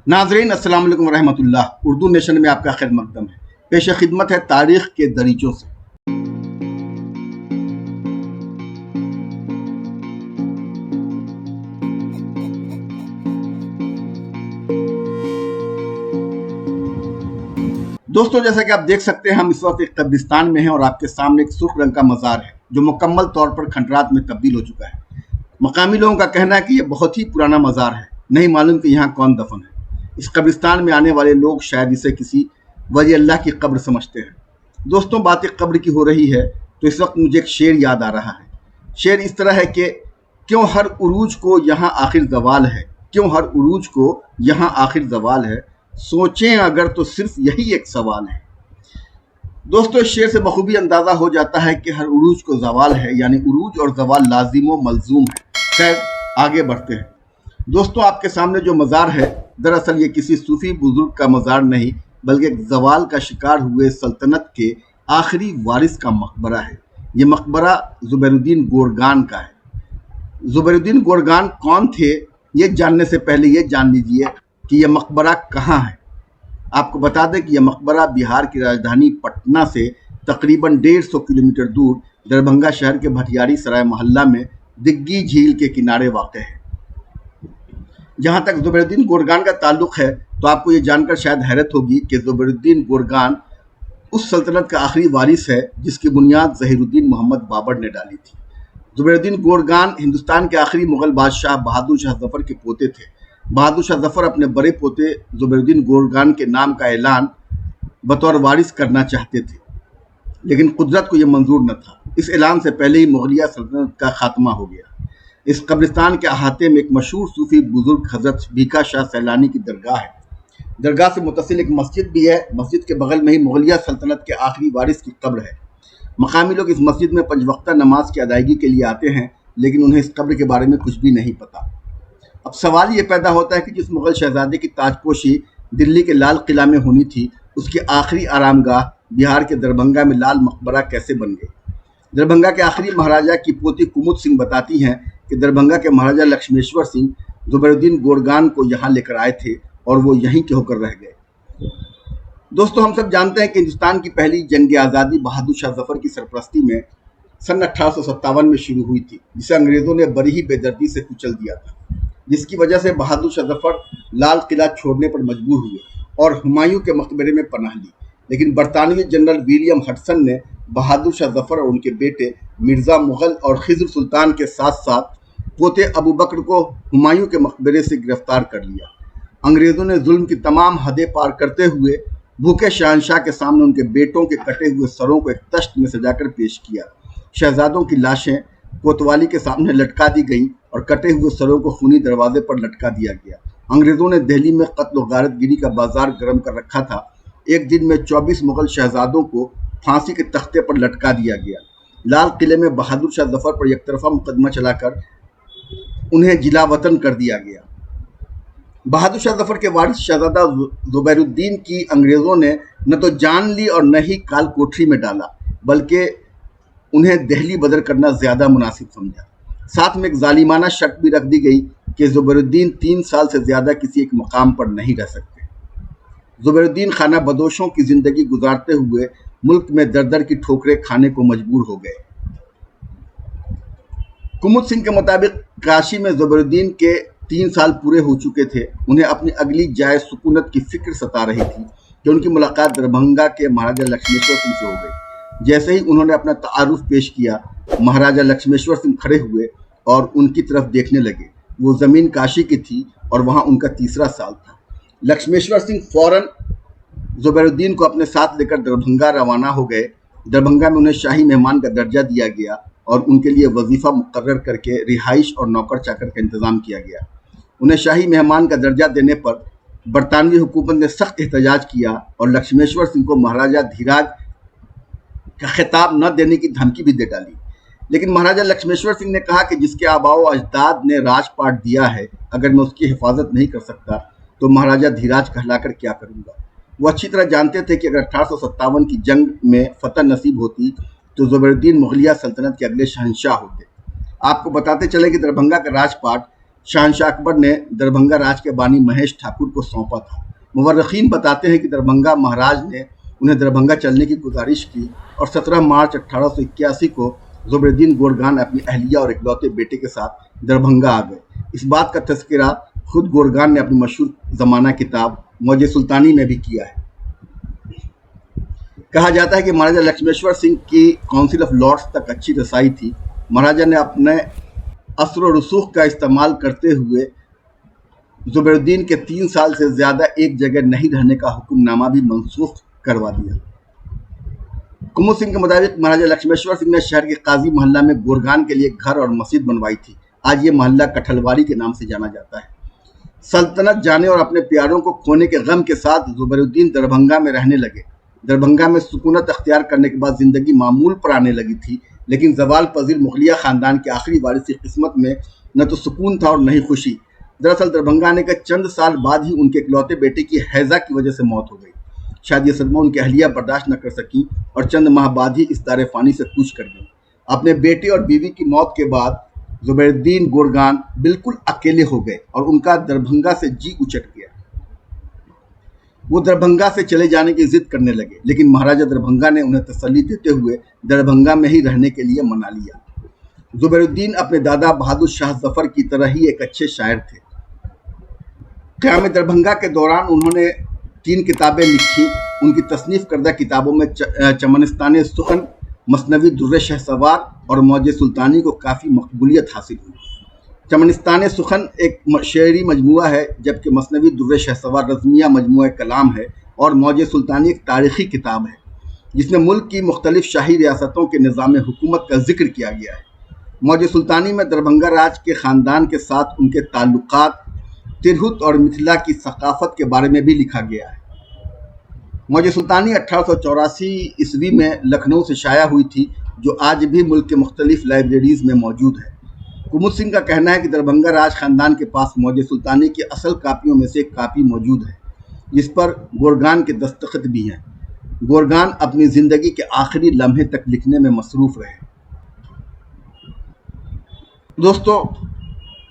नाजरीन अस्सलाम वालेकुम रहमतुल्लाह। उर्दू नेशन में आपका खैर मकदम है। पेश खिदमत है तारीख के दरीचों से। दोस्तों, जैसा कि आप देख सकते हैं, हम इस वक्त एक कब्रिस्तान में हैं और आपके सामने एक सुर्ख रंग का मज़ार है जो मुकम्मल तौर पर खंडरात में तब्दील हो चुका है। मकामी लोगों का कहना है कि यह बहुत ही पुराना मज़ार है, नहीं मालूम कि यहाँ कौन दफन है। इस कब्रिस्तान में आने वाले लोग शायद इसे किसी वली अल्लाह की कब्र समझते हैं। दोस्तों, बात एक कब्र की हो रही है तो इस वक्त मुझे एक शेर याद आ रहा है। शेर इस तरह है कि क्यों हर उरूज को यहाँ आखिर ज़वाल है, क्यों हर उरूज को यहाँ आखिर ज़वाल है, सोचें अगर तो सिर्फ यही एक सवाल है। दोस्तों, इस शेर से बखूबी अंदाज़ा हो जाता है कि हर उरूज को ज़वाल है, यानी उरूज और ज़वाल लाजिम व मलजूम है। खैर, आगे बढ़ते हैं। दोस्तों, आपके सामने जो मज़ार है, दरअसल ये किसी सूफी बुजुर्ग का मज़ार नहीं बल्कि एक ज़वाल का शिकार हुए सल्तनत के आखिरी वारिस का मकबरा है। ये मकबरा ज़ुबैरुद्दीन गोरगान का है। ज़ुबैरुद्दीन गोरगान कौन थे, ये जानने से पहले ये जान लीजिए कि यह मकबरा कहाँ है। आपको बता दें कि यह मकबरा बिहार की राजधानी पटना से तकरीबन 150 किलोमीटर दूर दरभंगा शहर के भटियारी सराय मोहल्ला में दिग्गी झील के किनारे वाक़ है। जहाँ तक ज़ुबैरुद्दीन गोरगान का ताल्लुक़ है तो आपको ये जानकर शायद हैरत होगी कि ज़ुबैरुद्दीन गोरगान उस सल्तनत का आखिरी वारिस है जिसकी बुनियाद ज़हीरुद्दीन मोहम्मद बाबर ने डाली थी। ज़ुबैरुद्दीन गोरगान हिंदुस्तान के आखिरी मुग़ल बादशाह बहादुर शाह ज़फ़र के पोते थे। बहादुर शाह ज़फ़र अपने बड़े पोते ज़ुबैरुद्दीन गोरगान के नाम का ऐलान बतौर वारिस करना चाहते थे, लेकिन कुदरत को यह मंजूर न था। इस ऐलान से पहले ही मुग़लिया सल्तनत का खात्मा हो गया। इस कब्रिस्तान के अहाते में एक मशहूर सूफी बुजुर्ग हज़रत भीखा शाह सैलानी की दरगाह है। दरगाह से मुत्तसिल एक मस्जिद भी है। मस्जिद के बगल में ही मुग़लिया सल्तनत के आखिरी वारिस की कब्र है। मकामी लोग इस मस्जिद में 5 वक्ता नमाज की अदायगी के लिए आते हैं, लेकिन उन्हें इस कब्र के बारे में कुछ भी नहीं पता। अब सवाल ये पैदा होता है कि जिस मुग़ल शहज़ादे की ताजपोशी दिल्ली के लाल किला में होनी थी, उसकी आखिरी आरामगाह बिहार के दरभंगा में लाल मकबरा कैसे बन गई। दरभंगा के आखिरी महाराजा की पोती कुमुद सिंह बताती हैं कि दरभंगा के महाराजा लक्ष्मेश्वर सिंह ज़ुबैरुद्दीन गोरगान को यहाँ लेकर आए थे और वो यहीं के होकर रह गए। दोस्तों, हम सब जानते हैं कि हिंदुस्तान की पहली जंग आज़ादी बहादुर शाह ज़फ़र की सरपरस्ती में सन 1857 में शुरू हुई थी, जिसे अंग्रेज़ों ने बड़ी ही बेदर्दी से कुचल दिया था, जिसकी वजह से बहादुर शाह ज़फ़र लाल किला छोड़ने पर मजबूर हुए और हुमायूं के मकबरे में पनाह ली। लेकिन बरतानवी जनरल विलियम हडसन ने बहादुर शाह ज़फ़र और उनके बेटे मिर्ज़ा मुग़ल और खिज़र सुल्तान के साथ साथ पोते अबू बकर को हुमायूं के मकबरे से गिरफ्तार कर लिया। अंग्रेज़ों ने जुल्म की तमाम हदें पार करते हुए भूखे शहंशाह के सामने उनके बेटों के कटे हुए सरों को एक तश्त में सजाकर पेश किया। शहजादों की लाशें कोतवाली के सामने लटका दी गईं और कटे हुए सरों को खूनी दरवाजे पर लटका दिया गया। अंग्रेज़ों ने दिल्ली में कत्ल और गारतगिरी का बाजार गर्म कर रखा था। एक दिन में 24 मुग़ल शहजादों को फांसी के तख्ते पर लटका दिया गया। लाल किले में बहादुर शाह ज़फ़र पर एक तरफा मुकदमा चलाकर उन्हें जिला वतन कर दिया गया। बहादुर शाह ज़फ़र के वारिस शहजादा ज़ुबैरुद्दीन की अंग्रेज़ों ने न तो जान ली और न ही काल कोठरी में डाला, बल्कि उन्हें दहली बदर करना ज़्यादा मुनासिब समझा। साथ में एक जालिमाना शर्त भी रख दी गई कि ज़ुबैरुद्दीन 3 साल से ज़्यादा किसी एक मकाम पर नहीं रह सकते। ज़ुबैरुद्दीन खाना बदोशों की ज़िंदगी गुजारते हुए मुल्क में दर दर की ठोकरें खाने को मजबूर हो गए। कुमुद सिंह के मुताबिक काशी में ज़ुबैरुद्दीन के 3 साल पूरे हो चुके थे। उन्हें अपनी अगली जाए सुकूनत की फिक्र सता रही थी कि उनकी मुलाकात दरभंगा के महाराजा लक्ष्मेश्वर सिंह से हो गई। जैसे ही उन्होंने अपना तारुफ पेश किया, महाराजा लक्ष्मेश्वर सिंह खड़े हुए और उनकी तरफ देखने लगे। वो ज़मीन काशी की थी और वहाँ उनका 3रा साल था। लक्ष्मेश्वर सिंह फ़ौरन ज़ुबैरुद्दीन को अपने साथ लेकर दरभंगा रवाना हो गए। दरभंगा में उन्हें शाही मेहमान का दर्जा दिया गया और उनके लिए वजीफ़ा मुकर्रर करके रिहाइश और नौकर चाकर का इंतज़ाम किया गया। उन्हें शाही मेहमान का दर्जा देने पर बरतानवी हुकूमत ने सख्त एहतजाज किया और लक्ष्मेश्वर सिंह को महाराजा धीराज का खिताब न देने की धमकी भी दे डाली। लेकिन महाराजा लक्ष्मेश्वर सिंह ने कहा कि जिसके आबाओ अजदाद ने राजपाट दिया है, अगर मैं उसकी हिफाजत नहीं कर सकता तो महाराजा धीराज कहलाकर क्या करूँगा। वो अच्छी तरह जानते थे कि अगर 1857 की जंग में फतह नसीब होती तो ज़ुबैरुद्दीन मुग़लिया सल्तनत के अगले शहंशाह होते। आपको बताते चले कि दरभंगा का राजपाट शहंशाह अकबर ने दरभंगा राज के बानी महेश ठाकुर को सौंपा था। मुवर्रिखीन बताते हैं कि दरभंगा महाराज ने उन्हें दरभंगा चलने की गुजारिश की और 17 मार्च 1881 को ज़ुबैरुद्दीन गोरगान अपनी अहलिया और इकलौते बेटे के साथ दरभंगा आ गए। इस बात का तज़किरा खुद गोरगान ने अपनी मशहूर ज़माना किताब मौजे सुल्तानी में भी किया है। कहा जाता है कि महाराजा लक्ष्मेश्वर सिंह की काउंसिल ऑफ लॉर्ड्स तक अच्छी रसाई थी। महाराजा ने अपने असर और रसूख का इस्तेमाल करते हुए ज़ुबैरुद्दीन के 3 साल से ज़्यादा एक जगह नहीं रहने का हुक्मनामा भी मनसूख करवा दिया। कुमुद सिंह के मुताबिक महाराजा लक्ष्मेश्वर सिंह ने शहर के काजी मोहल्ला में गोरगान के लिए घर और मस्जिद बनवाई थी। आज ये मोहल्ला कठलवारी के नाम से जाना जाता है। सल्तनत जाने और अपने प्यारों को खोने के गम के साथ ज़ुबैरुद्दीन दरभंगा में रहने लगे। दरभंगा में सुकूनत अख्तियार करने के बाद ज़िंदगी मामूल पर आने लगी थी, लेकिन ज़वाल पजीर मुगलिया ख़ानदान के आखिरी वारिस की किस्मत में न तो सुकून था और न ही खुशी। दरअसल दरभंगा आने के चंद साल बाद ही उनके इकलौते बेटे की हैज़ा की वजह से मौत हो गई। शायद ये सदमा उनकी अहलिया बर्दाश्त न कर सकी और चंद माह बाद ही इस दारे फ़ानी से कूच कर गई। अपने बेटे और बीवी की मौत के बाद ज़ुबैरुद्दीन गोरगान बिल्कुल अकेले हो गए और उनका दरभंगा से जी उचट गया। वो दरभंगा से चले जाने की जिद करने लगे, लेकिन महाराजा दरभंगा ने उन्हें तसल्ली देते हुए दरभंगा में ही रहने के लिए मना लिया। ज़ुबैरुद्दीन अपने दादा बहादुर शाह जफ़र की तरह ही एक अच्छे शायर थे। क़याम दरभंगा के दौरान उन्होंने 3 किताबें लिखी। उनकी तसनीफ़ करदा किताबों में चमनिस्तान सुखन, मसनवी दुर्र शहसवार और मौजे सुल्तानी को काफ़ी मकबूलियत हासिल हुई। चमनिस्तान सुखन एक शेरी मजमुआ है, जबकि मसनवी दुर्र शहसवार रज़मिया मजमुआ कलाम है और मौजे सुल्तानी एक तारीख़ी किताब है जिसमें मुल्क की मुख्तलिफ शाही रियासतों के निज़ाम हुकूमत का जिक्र किया गया है। मौजे सुल्तानी में दरभंगा राज के ख़ानदान के साथ उनके ताल्लुकात, तिरहुत और मिथिला की सकाफ़त के बारे में भी लिखा गया है। मौजे सुल्तानी 1884 ईस्वी में लखनऊ से शाया हुई थी, जो आज भी मुल्क के मुख्तलिफ लाइब्रेरीज़ में मौजूद है। कुमुद सिंह का कहना है कि दरभंगा राज ख़ानदान के पास मौजे सुल्तानी की असल कापियों में से एक कापी मौजूद है, जिस पर गोरगान के दस्तखत भी हैं। गोरगान अपनी ज़िंदगी के आखिरी लम्हे तक लिखने में मसरूफ़ रहे। दोस्तों,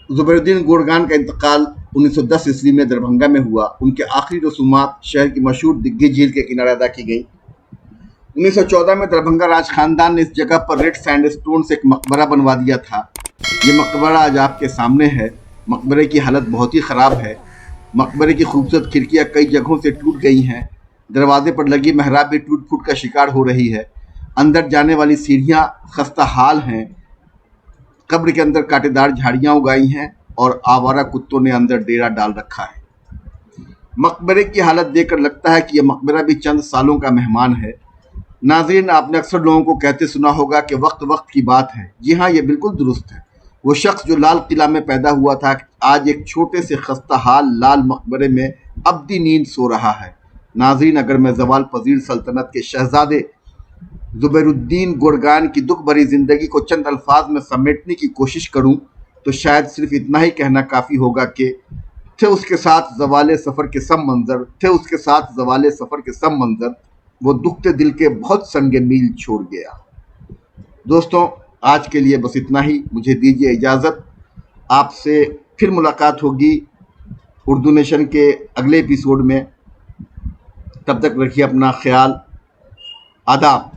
ज़ुबैरुद्दीन गोरगान का इंतकाल 1910 ईस्वी में दरभंगा में हुआ। उनके आखिरी रसूमात शहर की मशहूर दिग्गी झील के किनारे अदा की गई। 1914 में दरभंगा राज ख़ानदान ने इस जगह पर रेड सैंडस्टोन से एक मकबरा बनवा दिया था। ये मकबरा आज आपके सामने है। मकबरे की हालत बहुत ही ख़राब है। मकबरे की खूबसूरत खिड़कियाँ कई जगहों से टूट गई हैं। दरवाजे पर लगी मेहराब भी टूट फूट का शिकार हो रही है। अंदर जाने वाली सीढ़ियाँ खस्ता हाल हैं। कब्र के अंदर कांटेदार झाड़ियाँ उगाई हैं और आवारा कुत्तों ने अंदर डेरा डाल रखा है। मकबरे की हालत देखकर लगता है कि यह मकबरा भी चंद सालों का मेहमान है। नाज़रीन, आपने अक्सर लोगों को कहते सुना होगा कि वक्त वक्त की बात है। जी हाँ, ये बिल्कुल दुरुस्त है। वो शख्स जो लाल किला में पैदा हुआ था, आज एक छोटे से खस्ता हाल लाल मकबरे में अब्दी नींद सो रहा है। नाज़रीन, अगर मैं ज़वाल पजीर सल्तनत के शहजादे ज़ुबैरुद्दीन गोरगान की दुख भरी ज़िंदगी को चंद अल्फाज में समेटने की कोशिश करूं, तो शायद सिर्फ इतना ही कहना काफ़ी होगा कि थे उसके साथ ज़वाले सफ़र के सब मंज़र, वो दुखते दिल के बहुत संगे मील छोड़ गया। दोस्तों, आज के लिए बस इतना ही। मुझे दीजिए इजाज़त। आपसे फिर मुलाकात होगी उर्दू नेशन के अगले एपिसोड में। तब तक रखिए अपना ख्याल। आदाब।